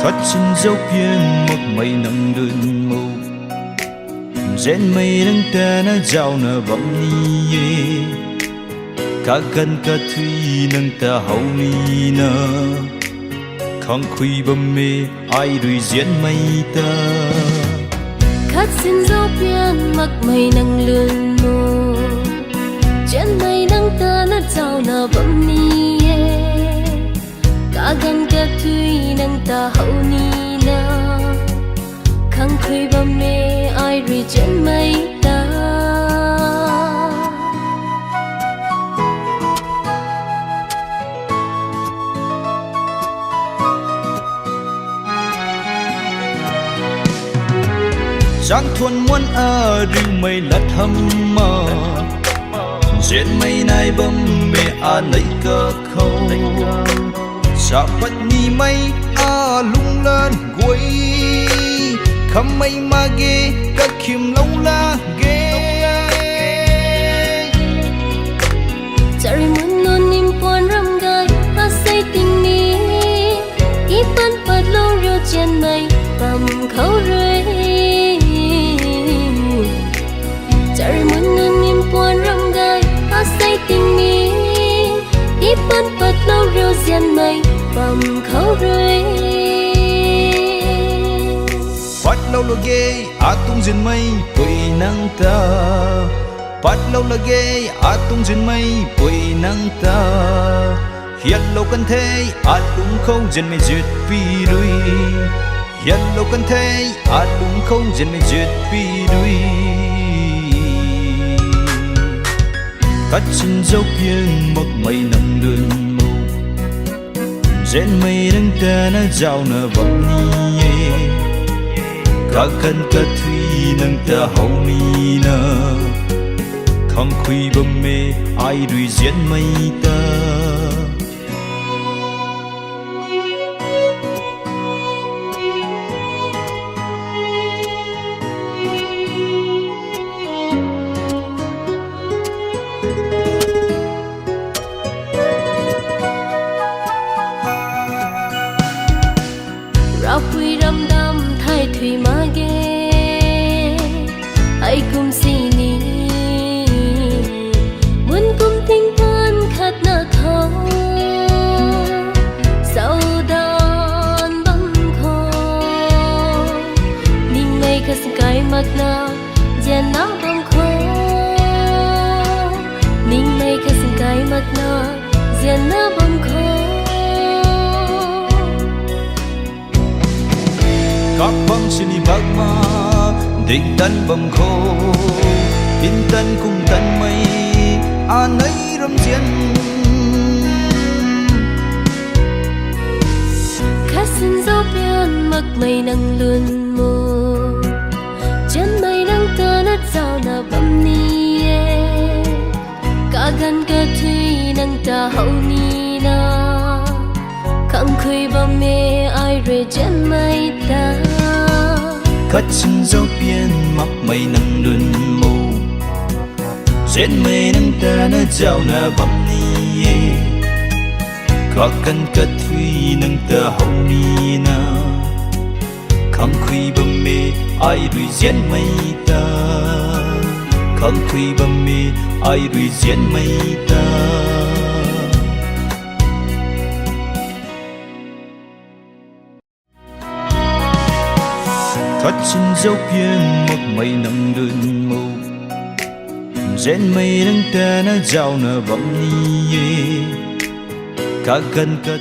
Kachin dấu biên một mây nắng đơn màu Gen mây nắng ta na giàu na bấm ni ye Cả gần cả thủy nắng ta hậu ni na Không khuy bấm mê ai đuổi diễn mây ta Kachin dấu biên một mây nắng đơn màu Gen mây nắng ta na giàu na bấm ni ye Cả gần cả thủy nắng ta hậu ni na Khăng khuy bấm mê ai rồi trên mây ta Giang thuần muốn ở rừng mây lật hâm mơ Trên mây này bấm mê lấy cơ khâu Sa phật ni mây lung lên quay Khăm mây mà ghê các khiêm lâu la ghê Chari muốn non nim pon ram gai say tình mi Ipan pat lâu rêu trên mây bầm khâu rơi Chari muốn non nim pon ram gai say tình mi Ipan pat lâu rêu trên mây bầm khâu rơi Phát lâu là ghê tung duyên mây quỳ nắng ta Phát lâu là ghê tung duyên mây quỳ nắng ta Hiện lâu cần thế đúng không duyên mây duyệt vì đuôi Hiện lâu cần thế đúng không duyên mây duyệt vì đuôi Cắt chân dấu biên một mây nắng đơn màu Trên mây nắng ta na giàu na bóng ni Cả gần cả thủy nắng ta hậu ni na Không khuy bấm mê ai đuổi diễn mây ta Ra quy râm đam thay thủy mà ghê Ai cùng xì ni Muốn cùng tinh thân khát nợ thâu Sau đàn băng khô Ninh mây khát sinh cái mặt na Dàn áo băng khô Ninh mây khát sinh cái mặt na Dàn áo băng khô Các băng xin đi bác ma định tân bầm khô in tân cùng tân mây ấy râm chiến khát xin dấu biên mặc mây nắng luôn mù chân mây nắng ta nát sao na bấm ni cả gần cả thủy nắng ta hậu ni na khăng khuy bấm mê ai rồi trên mây ta Cắt chân dấu biên mặc mây nắng đơn màu Trên mây nắng ta na giàu na bấm ni Cả gần cả thủy nắng ta hậu ni na Khăng khuy bấm mê ai đuổi diễn mây ta Khăng khuy bấm mê ai đuổi diễn mây ta Cắt chân dấu biên một mây nắng đơn màu Trên mây nắng ta na giàu na bấm ni Cả gần cả